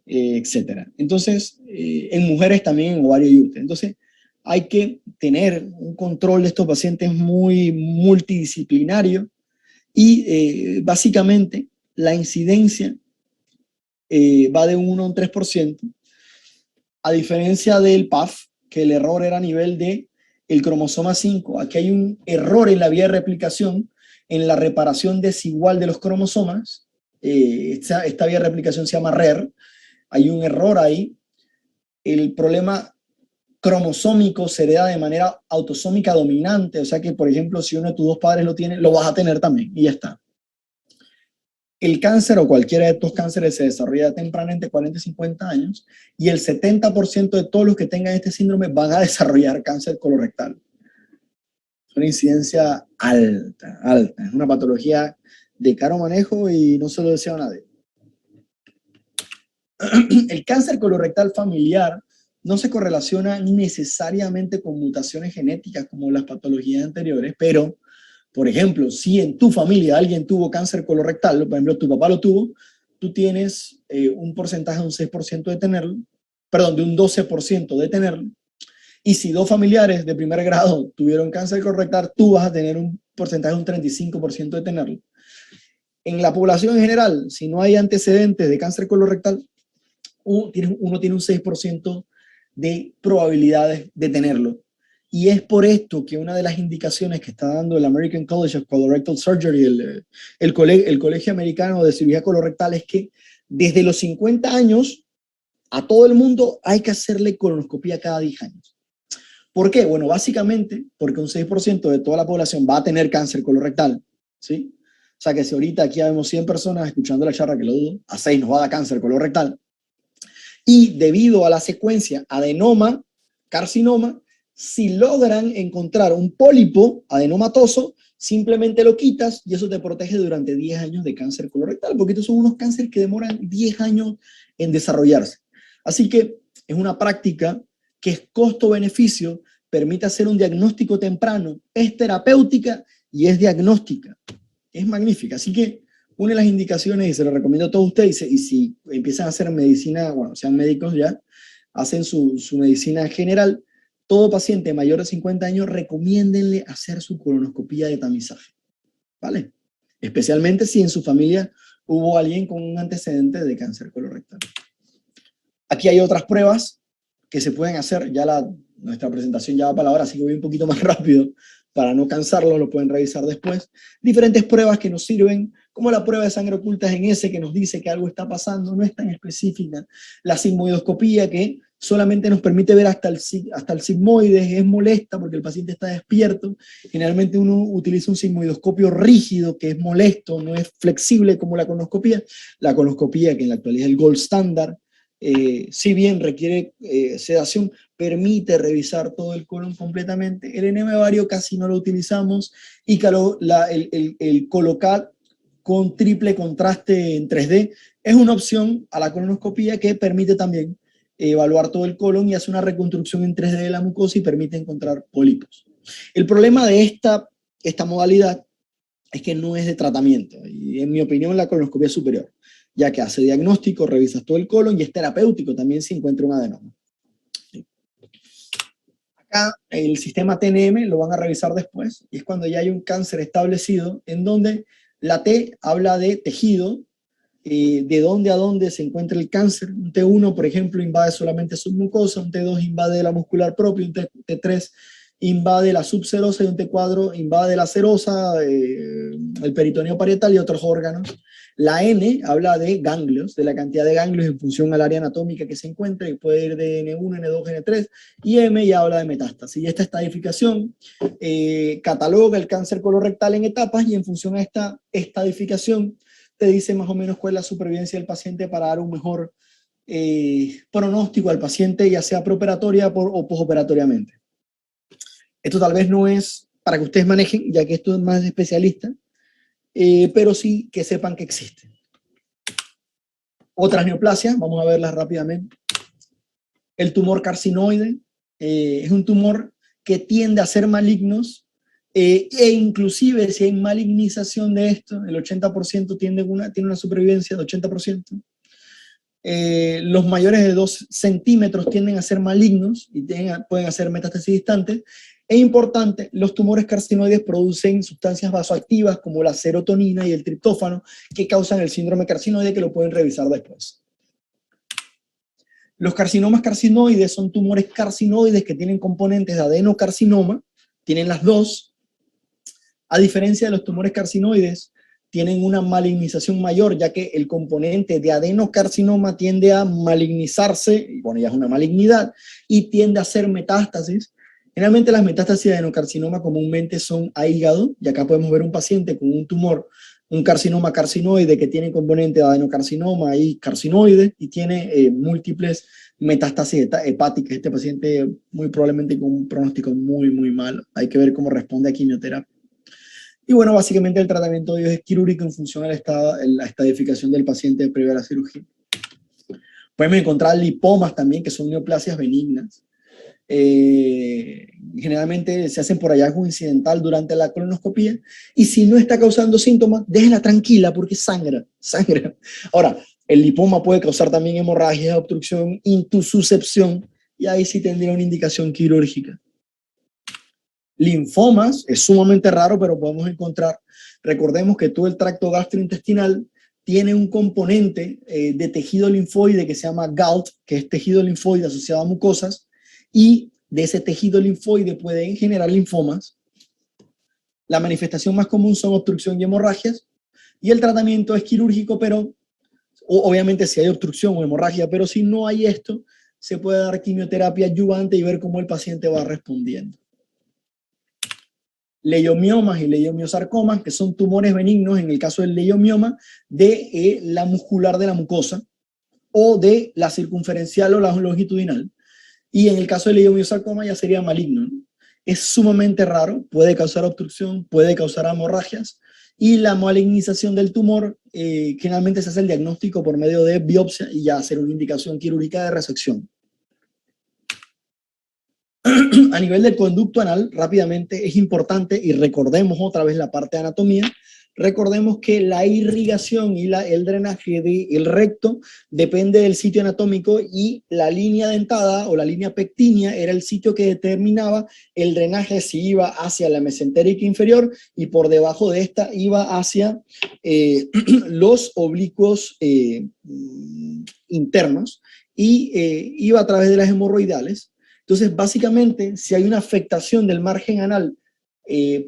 etc. Entonces, en mujeres también en ovario y útero. Entonces, hay que tener un control de estos pacientes muy multidisciplinario y básicamente la incidencia va de 1 a un 3%, a diferencia del PAF, que el error era a nivel de el cromosoma 5. Aquí hay un error en la vía de replicación, en la reparación desigual de los cromosomas. Esta vía de replicación se llama RER, hay un error ahí. El problema cromosómico se hereda de manera autosómica dominante, o sea que, por ejemplo, si uno de tus dos padres lo tiene, lo vas a tener también, y ya está. El cáncer o cualquiera de estos cánceres se desarrolla temprano entre 40 y 50 años, y el 70% de todos los que tengan este síndrome van a desarrollar cáncer colorectal. Es una incidencia alta, alta. Es una patología de caro manejo y no se lo deseo a nadie. El cáncer colorectal familiar no se correlaciona necesariamente con mutaciones genéticas como las patologías anteriores, pero, por ejemplo, si en tu familia alguien tuvo cáncer colorectal, por ejemplo, tu papá lo tuvo, tú tienes un porcentaje de un 6% de tenerlo, perdón, de un 12% de tenerlo, y si dos familiares de primer grado tuvieron cáncer colorectal, tú vas a tener un porcentaje de un 35% de tenerlo. En la población en general, si no hay antecedentes de cáncer colorectal, uno tiene un 6% de probabilidades de tenerlo. Y es por esto que una de las indicaciones que está dando el American College of Colorectal Surgery, el Colegio Americano de Cirugía Colorectal, es que desde los 50 años a todo el mundo hay que hacerle colonoscopia cada 10 años. ¿Por qué? Bueno, básicamente porque un 6% de toda la población va a tener cáncer colorectal, ¿sí? O sea que si ahorita aquí vemos 100 personas escuchando la charla, que lo dudo, a 6 nos va a dar cáncer colorectal. Y debido a la secuencia adenoma, carcinoma, si logran encontrar un pólipo adenomatoso, simplemente lo quitas y eso te protege durante 10 años de cáncer colorectal, porque estos son unos cánceres que demoran 10 años en desarrollarse. Así que es una práctica que es costo-beneficio, permite hacer un diagnóstico temprano, es terapéutica y es diagnóstica. Es magnífica. Así que una de las indicaciones, y se lo recomiendo a todos ustedes, y si empiezan a hacer medicina, bueno, sean médicos ya, hacen su medicina general, todo paciente mayor de 50 años, recomiéndenle hacer su colonoscopía de tamizaje, ¿vale? Especialmente si en su familia hubo alguien con un antecedente de cáncer colorectal. Aquí hay otras pruebas que se pueden hacer, ya nuestra presentación ya va para la hora, así que voy un poquito más rápido para no cansarlos, lo pueden revisar después. Diferentes pruebas que nos sirven, como la prueba de sangre oculta GNS, que nos dice que algo está pasando, no es tan específica. La sigmoidoscopía, que solamente nos permite ver hasta el sigmoide, es molesta porque el paciente está despierto. Generalmente uno utiliza un sigmoidoscopio rígido, que es molesto, no es flexible como la colonoscopía. La colonoscopía, que en la actualidad es el gold standard, si bien requiere sedación, permite revisar todo el colon completamente. El enema vario casi no lo utilizamos, y claro, el colocar con triple contraste en 3D es una opción a la colonoscopía que permite también evaluar todo el colon y hace una reconstrucción en 3D de la mucosa y permite encontrar pólipos. El problema de esta modalidad es que no es de tratamiento, y en mi opinión la colonoscopia es superior, ya que hace diagnóstico, revisas todo el colon y es terapéutico también si encuentra un adenoma. Acá el sistema TNM lo van a revisar después, y es cuando ya hay un cáncer establecido, en donde la T habla de tejido, de dónde a dónde se encuentra el cáncer. Un T1, por ejemplo, invade solamente submucosa, un T2 invade la muscular propia, un T3 invade la subserosa y un T4 invade la serosa, el peritoneo parietal y otros órganos. La N habla de ganglios, de la cantidad de ganglios en función al área anatómica que se encuentra, y puede ir de N1, N2, N3, y M ya habla de metástasis. Y esta estadificación cataloga el cáncer colorectal en etapas, y en función a esta estadificación te dice más o menos cuál es la supervivencia del paciente para dar un mejor pronóstico al paciente, ya sea preoperatoria o posoperatoriamente. Esto tal vez no es para que ustedes manejen, ya que esto es más de especialista, pero sí que sepan que existe. Otras neoplasias, vamos a verlas rápidamente. El tumor carcinoide es un tumor que tiende a ser malignos, e inclusive si hay malignización de esto, el 80% tiene una supervivencia de 80%. Los mayores de 2 centímetros tienden a ser malignos y pueden hacer metástasis distantes. Es importante, los tumores carcinoides producen sustancias vasoactivas como la serotonina y el triptófano, que causan el síndrome carcinoide, que lo pueden revisar después. Los carcinomas carcinoides son tumores carcinoides que tienen componentes de adenocarcinoma, tienen las dos. A diferencia de los tumores carcinoides, tienen una malignización mayor, ya que el componente de adenocarcinoma tiende a malignizarse, y bueno, ya es una malignidad, y tiende a hacer metástasis. Generalmente las metástasis de adenocarcinoma comúnmente son a hígado, y acá podemos ver un paciente con un tumor, un carcinoma carcinoide que tiene componente de adenocarcinoma y carcinoide, y tiene múltiples metástasis hepáticas. Este paciente muy probablemente con un pronóstico muy, muy malo. Hay que ver cómo responde a quimioterapia. Y bueno, básicamente el tratamiento de ellos es quirúrgico en función a la estadificación del paciente previo a la cirugía. Podemos encontrar lipomas también, que son neoplasias benignas. Generalmente se hacen por hallazgo incidental durante la colonoscopía, y si no está causando síntomas, déjenla tranquila porque sangra. Ahora, el lipoma puede causar también hemorragia, obstrucción, intususcepción, y ahí sí tendría una indicación quirúrgica. Linfomas es sumamente raro, pero podemos encontrar. Recordemos que todo el tracto gastrointestinal tiene un componente de tejido linfoide que se llama GALT, que es tejido linfoide asociado a mucosas, y de ese tejido linfoide pueden generar linfomas. La manifestación más común son obstrucción y hemorragias, y el tratamiento es quirúrgico, pero obviamente si hay obstrucción o hemorragia, pero si no hay esto, se puede dar quimioterapia adyuvante y ver cómo el paciente va respondiendo. Leiomiomas y leiomiosarcomas, que son tumores benignos, en el caso del leiomioma, de la muscular de la mucosa o de la circunferencial o la longitudinal. Y en el caso del leiomiosarcoma ya sería maligno, ¿no? Es sumamente raro, puede causar obstrucción, puede causar hemorragias, y la malignización del tumor generalmente se hace el diagnóstico por medio de biopsia y ya hacer una indicación quirúrgica de resección. A nivel del conducto anal, rápidamente es importante, y recordemos otra vez la parte de anatomía, recordemos que la irrigación y el drenaje del recto depende del sitio anatómico, y la línea dentada o la línea pectínea era el sitio que determinaba el drenaje, si iba hacia la mesentérica inferior, y por debajo de esta iba hacia los oblicuos internos, y iba a través de las hemorroidales. Entonces, básicamente, si hay una afectación del margen anal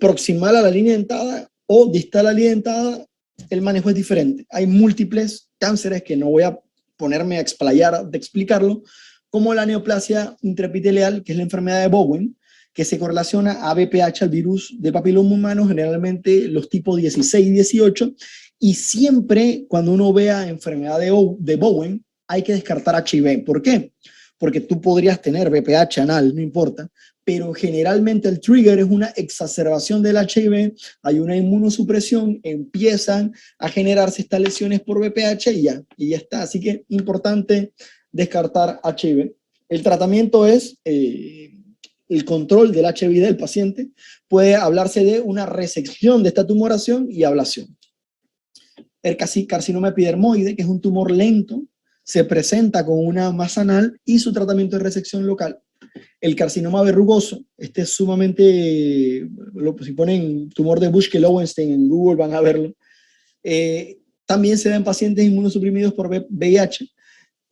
proximal a la línea dentada o distal a la línea dentada, el manejo es diferente. Hay múltiples cánceres que no voy a ponerme a explayar de explicarlo, como la neoplasia intraepitelial, que es la enfermedad de Bowen, que se correlaciona a VPH, al virus de papiloma humano, generalmente los tipos 16 y 18, y siempre cuando uno vea enfermedad de Bowen, hay que descartar HIV. ¿Por qué? Porque tú podrías tener VPH anal, no importa, pero generalmente el trigger es una exacerbación del HIV, hay una inmunosupresión, empiezan a generarse estas lesiones por VPH y ya está. Así que importante descartar HIV. El tratamiento es el control del HIV del paciente. Puede hablarse de una resección de esta tumoración y ablación. El carcinoma epidermoide, que es un tumor lento, se presenta con una masa anal y su tratamiento es resección local. El carcinoma verrugoso, este es sumamente, si ponen tumor de Buschke-Lowenstein en Google van a verlo. También se da en pacientes inmunosuprimidos por VIH.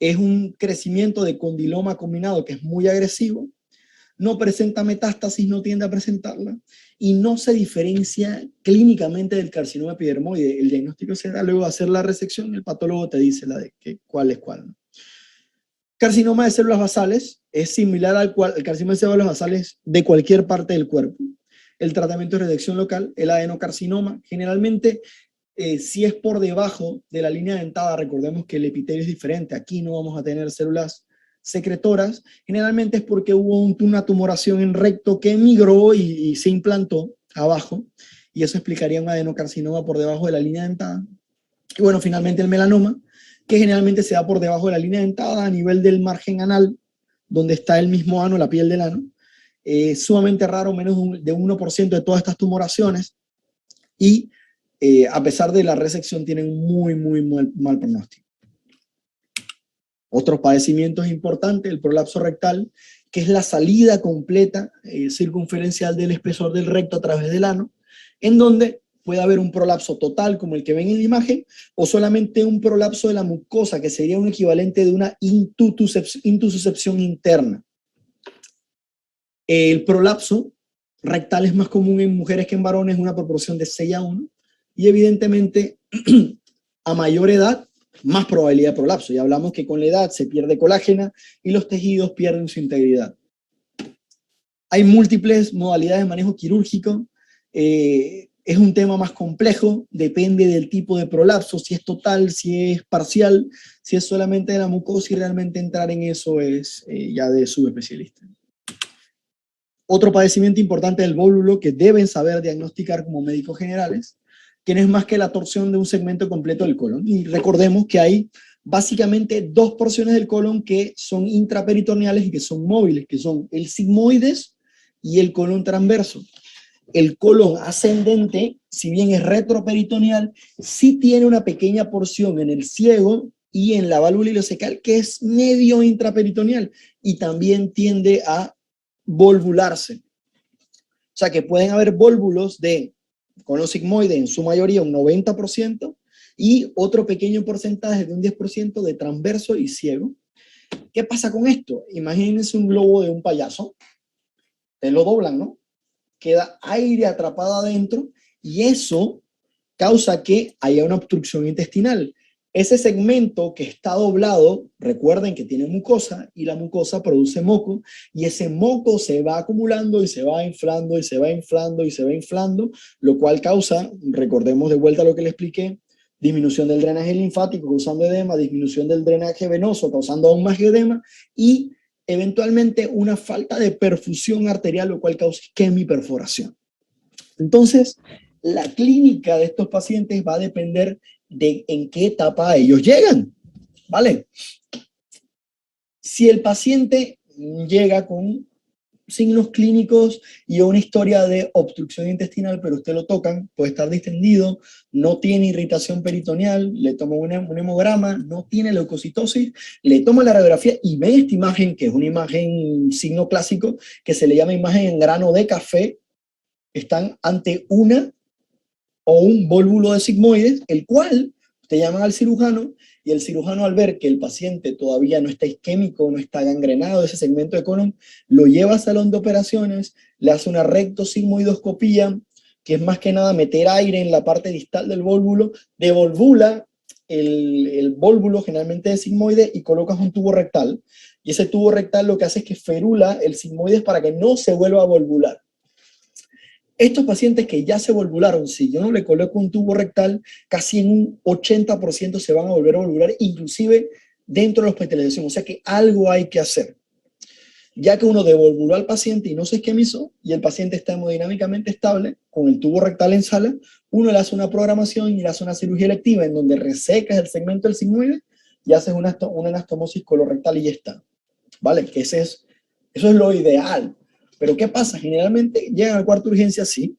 Es un crecimiento de condiloma combinado que es muy agresivo. No presenta metástasis, no tiende a presentarla, y no se diferencia clínicamente del carcinoma epidermoide. El diagnóstico se da luego de hacer la resección, el patólogo te dice cuál es cuál, ¿no? Carcinoma de células basales es similar al carcinoma de células basales de cualquier parte del cuerpo. El tratamiento es resección local. El adenocarcinoma, generalmente, si es por debajo de la línea dentada, recordemos que el epitelio es diferente. Aquí no vamos a tener células secretoras, generalmente es porque hubo una tumoración en recto que emigró y se implantó abajo, y eso explicaría un adenocarcinoma por debajo de la línea dentada. Y bueno, finalmente el melanoma, que generalmente se da por debajo de la línea dentada a nivel del margen anal, donde está el mismo ano, la piel del ano. Sumamente raro, menos de 1% de todas estas tumoraciones, y a pesar de la resección tienen muy mal pronóstico. Otros padecimientos importantes, el prolapso rectal, que es la salida completa circunferencial del espesor del recto a través del ano, en donde puede haber un prolapso total, como el que ven en la imagen, o solamente un prolapso de la mucosa, que sería un equivalente de una intususcepción interna. El prolapso rectal es más común en mujeres que en varones, una proporción de 6:1, y evidentemente a mayor edad, más probabilidad de prolapso. Ya hablamos que con la edad se pierde colágeno y los tejidos pierden su integridad. Hay múltiples modalidades de manejo quirúrgico. Es un tema más complejo, depende del tipo de prolapso, si es total, si es parcial, si es solamente de la mucosa, y realmente entrar en eso es ya de subespecialista. Otro padecimiento importante del vólulo que deben saber diagnosticar como médicos generales, que no es más que la torsión de un segmento completo del colon. Y recordemos que hay básicamente dos porciones del colon que son intraperitoneales y que son móviles, que son el sigmoides y el colon transverso. El colon ascendente, si bien es retroperitoneal, sí tiene una pequeña porción en el ciego y en la válvula ileocecal que es medio intraperitoneal y también tiende a volvularse. O sea que pueden haber vólvulos de colon sigmoide en su mayoría un 90% y otro pequeño porcentaje de un 10% de transverso y ciego. ¿Qué pasa con esto? Imagínense un globo de un payaso, te lo doblan, ¿no? Queda aire atrapado adentro y eso causa que haya una obstrucción intestinal. Ese segmento que está doblado, recuerden que tiene mucosa y la mucosa produce moco y ese moco se va acumulando y se va inflando y se va inflando y se va inflando, lo cual causa, recordemos de vuelta lo que le expliqué, disminución del drenaje linfático causando edema, disminución del drenaje venoso causando aún más edema y eventualmente una falta de perfusión arterial, lo cual causa isquemia y perforación. Entonces, la clínica de estos pacientes va a depender de en qué etapa ellos llegan, ¿vale? Si el paciente llega con signos clínicos y una historia de obstrucción intestinal, pero usted lo tocan, puede estar distendido, no tiene irritación peritoneal, le toma un hemograma, no tiene leucocitosis, le toma la radiografía y ve esta imagen, que es una imagen signo clásico, que se le llama imagen en grano de café, están ante una o un vólvulo de sigmoides, el cual te llaman al cirujano y el cirujano al ver que el paciente todavía no está isquémico, no está gangrenado de ese segmento de colon, lo lleva al salón de operaciones, le hace una rectosigmoidoscopía, que es más que nada meter aire en la parte distal del vólvulo, devolvula el vólvulo generalmente de sigmoide y colocas un tubo rectal. Y ese tubo rectal lo que hace es que ferula el sigmoides para que no se vuelva a volvular. Estos pacientes que ya se volvularon, si yo no le coloco un tubo rectal, casi en un 80% se van a volver a volvular, inclusive dentro de la hospitalización. O sea que algo hay que hacer. Ya que uno devolvuló al paciente y no se isquemizó, y el paciente está hemodinámicamente estable, con el tubo rectal en sala, uno le hace una programación y le hace una cirugía electiva en donde resecas el segmento del sigmoide y haces una anastomosis colorectal y ya está. ¿Vale? Que eso es lo ideal. Pero ¿qué pasa? Generalmente llegan al cuarto de urgencia, sí,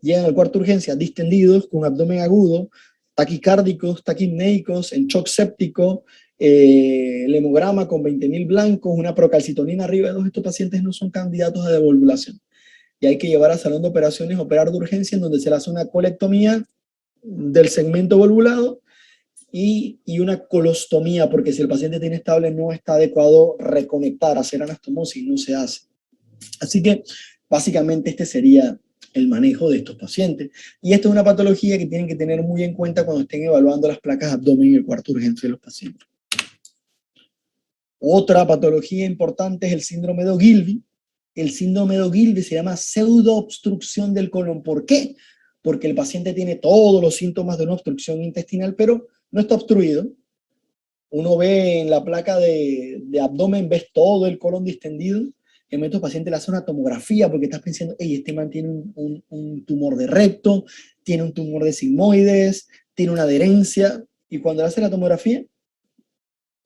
llegan al cuarto de urgencia distendidos, con abdomen agudo, taquicárdicos, taquipnéicos, en shock séptico, el hemograma con 20.000 blancos, una procalcitonina arriba de 2, estos pacientes no son candidatos a devolvulación. Y hay que llevar al salón de operaciones, operar de urgencia, en donde se le hace una colectomía del segmento volvulado y una colostomía, porque si el paciente tiene estable no está adecuado reconectar, hacer anastomosis, no se hace. Así que básicamente este sería el manejo de estos pacientes. Y esta es una patología que tienen que tener muy en cuenta cuando estén evaluando las placas de abdomen en el cuarto de urgencia de los pacientes. Otra patología importante es el síndrome de Ogilvy. El síndrome de Ogilvy se llama pseudoobstrucción del colon. ¿Por qué? Porque el paciente tiene todos los síntomas de una obstrucción intestinal, pero no está obstruido. Uno ve en la placa de abdomen, ves todo el colon distendido. En estos pacientes le hace una tomografía porque estás pensando, hey, este man tiene un tumor de recto, tiene un tumor de sigmoides, tiene una adherencia. Y cuando le hace la tomografía,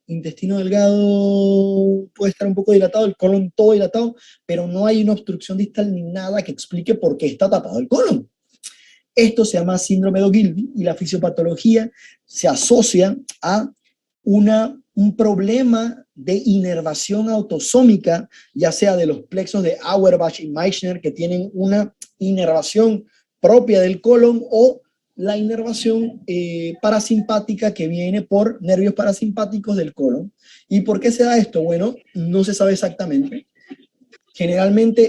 intestino delgado puede estar un poco dilatado, el colon todo dilatado, pero no hay una obstrucción distal ni nada que explique por qué está tapado el colon. Esto se llama síndrome de Ogilvy y la fisiopatología se asocia a un problema de inervación autosómica, ya sea de los plexos de Auerbach y Meichner, que tienen una inervación propia del colon, o la inervación parasimpática que viene por nervios parasimpáticos del colon. ¿Y por qué se da esto? Bueno, no se sabe exactamente. Generalmente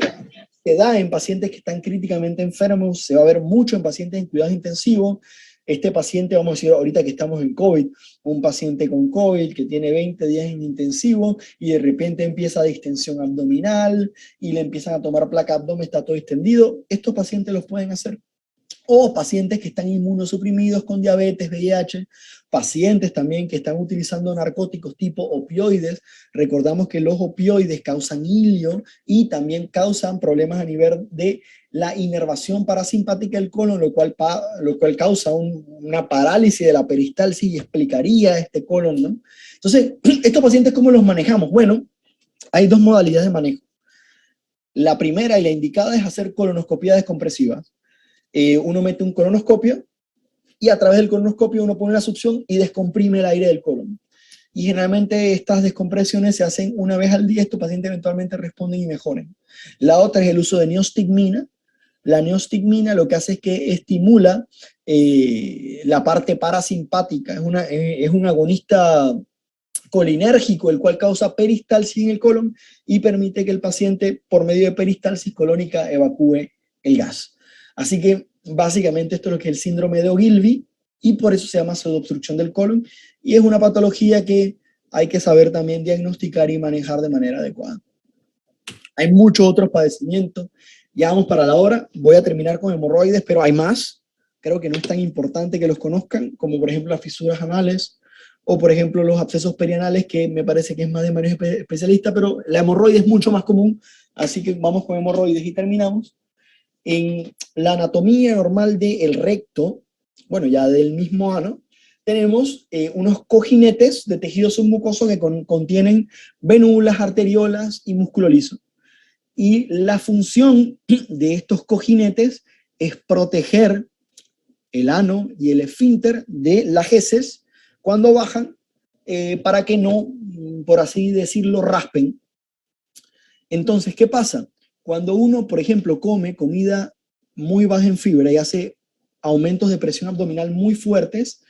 se da en pacientes que están críticamente enfermos, se va a ver mucho en pacientes en cuidados intensivos. Este paciente, vamos a decir ahorita que estamos en COVID, un paciente con COVID que tiene 20 días en intensivo y de repente empieza distensión abdominal y le empiezan a tomar placa abdomen, está todo extendido. Estos pacientes los pueden hacer. O pacientes que están inmunosuprimidos con diabetes, VIH, pacientes también que están utilizando narcóticos tipo opioides. Recordamos que los opioides causan hilio y también causan problemas a nivel de la inervación parasimpática del colon, lo cual causa una parálisis de la peristalsis y explicaría este colon, ¿no? Entonces, estos pacientes, ¿cómo los manejamos? Bueno, hay dos modalidades de manejo. La primera y la indicada es hacer colonoscopía descompresiva. Uno mete un colonoscopio y a través del colonoscopio uno pone la succión y descomprime el aire del colon. Y generalmente estas descompresiones se hacen una vez al día. Estos pacientes eventualmente responden y mejoran. La otra es el uso de neostigmina. La neostigmina lo que hace es que estimula la parte parasimpática. Es un agonista colinérgico, el cual causa peristalsis en el colon y permite que el paciente, por medio de peristalsis colónica, evacúe el gas. Así que básicamente esto es lo que es el síndrome de Ogilvy y por eso se llama pseudoobstrucción del colon y es una patología que hay que saber también diagnosticar y manejar de manera adecuada. Hay muchos otros padecimientos. Ya vamos para la hora. Voy a terminar con hemorroides, pero hay más. Creo que no es tan importante que los conozcan, como por ejemplo las fisuras anales o por ejemplo los abscesos perianales, que me parece que es más de manejo especialista, pero la hemorroide es mucho más común. Así que vamos con hemorroides y terminamos. En la anatomía normal del recto, bueno, ya del mismo ano, tenemos unos cojinetes de tejido submucoso que contienen venúlas, arteriolas y músculo liso. Y la función de estos cojinetes es proteger el ano y el esfínter de las heces cuando bajan para que no, por así decirlo, raspen. Entonces, ¿qué pasa? Cuando uno, por ejemplo, come comida muy baja en fibra y hace aumentos de presión abdominal muy fuertes,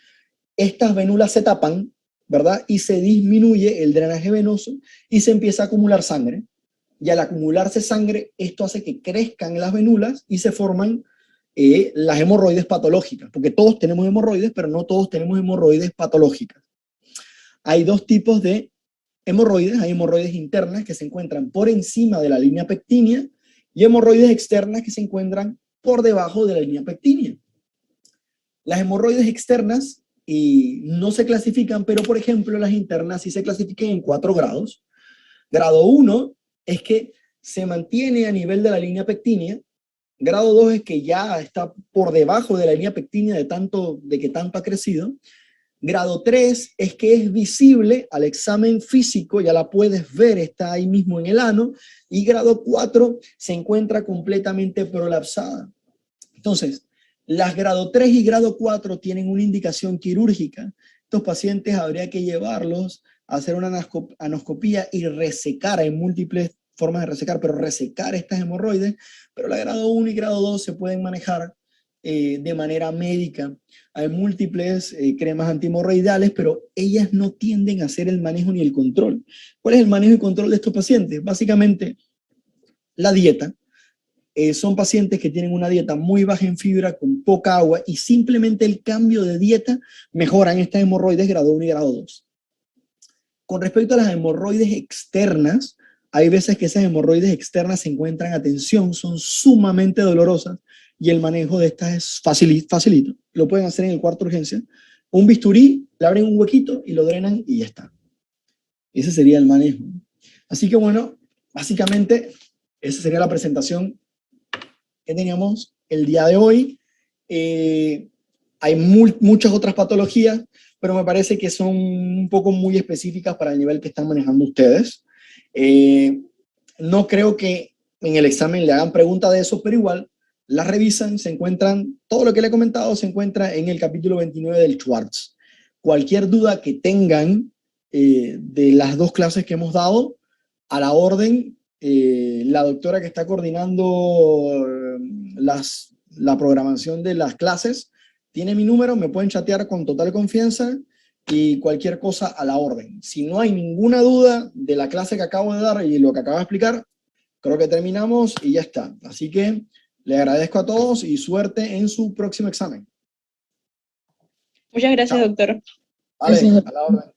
estas vénulas se tapan, ¿verdad? Y se disminuye el drenaje venoso y se empieza a acumular sangre. Y al acumularse sangre, esto hace que crezcan las vénulas y se forman las hemorroides patológicas, porque todos tenemos hemorroides, pero no todos tenemos hemorroides patológicas. Hay dos tipos de hemorroides. Hay hemorroides internas que se encuentran por encima de la línea pectínea y hemorroides externas que se encuentran por debajo de la línea pectínea. Las hemorroides externas no se clasifican, pero por ejemplo las internas sí se clasifican en 4 grados. Grado 1 es que se mantiene a nivel de la línea pectínea. Grado 2 es que ya está por debajo de la línea pectínea de que tanto ha crecido. Grado 3 es que es visible al examen físico, ya la puedes ver, está ahí mismo en el ano. Y grado 4 se encuentra completamente prolapsada. Entonces, las grado 3 y grado 4 tienen una indicación quirúrgica. Estos pacientes habría que llevarlos a hacer una anoscopía y resecar. Hay múltiples formas de resecar, pero resecar estas hemorroides. Pero la grado 1 y grado 2 se pueden manejar de manera médica. Hay múltiples cremas antihemorroidales, pero ellas no tienden a hacer el manejo ni el control. ¿Cuál es el manejo y control de estos pacientes? Básicamente, la dieta. Son pacientes que tienen una dieta muy baja en fibra, con poca agua, y simplemente el cambio de dieta mejoran estas hemorroides grado 1 y grado 2. Con respecto a las hemorroides externas, hay veces que esas hemorroides externas se encuentran a tensión, son sumamente dolorosas, y el manejo de estas es facilito. Lo pueden hacer en el cuarto de urgencia. Un bisturí, le abren un huequito y lo drenan y ya está. Ese sería el manejo. Así que bueno, básicamente esa sería la presentación que teníamos el día de hoy. Hay muchas otras patologías, pero me parece que son un poco muy específicas para el nivel que están manejando ustedes. No creo que en el examen le hagan pregunta de eso, pero igual las revisan, se encuentran, todo lo que le he comentado se encuentra en el capítulo 29 del Schwartz. Cualquier duda que tengan de las 2 clases que hemos dado, a la orden. La doctora que está coordinando la programación de las clases tiene mi número, me pueden chatear con total confianza y cualquier cosa a la orden. Si no hay ninguna duda de la clase que acabo de dar y lo que acabo de explicar, Creo que terminamos y ya está. Así que le agradezco a todos y suerte en su próximo examen. Muchas gracias, Chao. doctor. Vale, a la orden.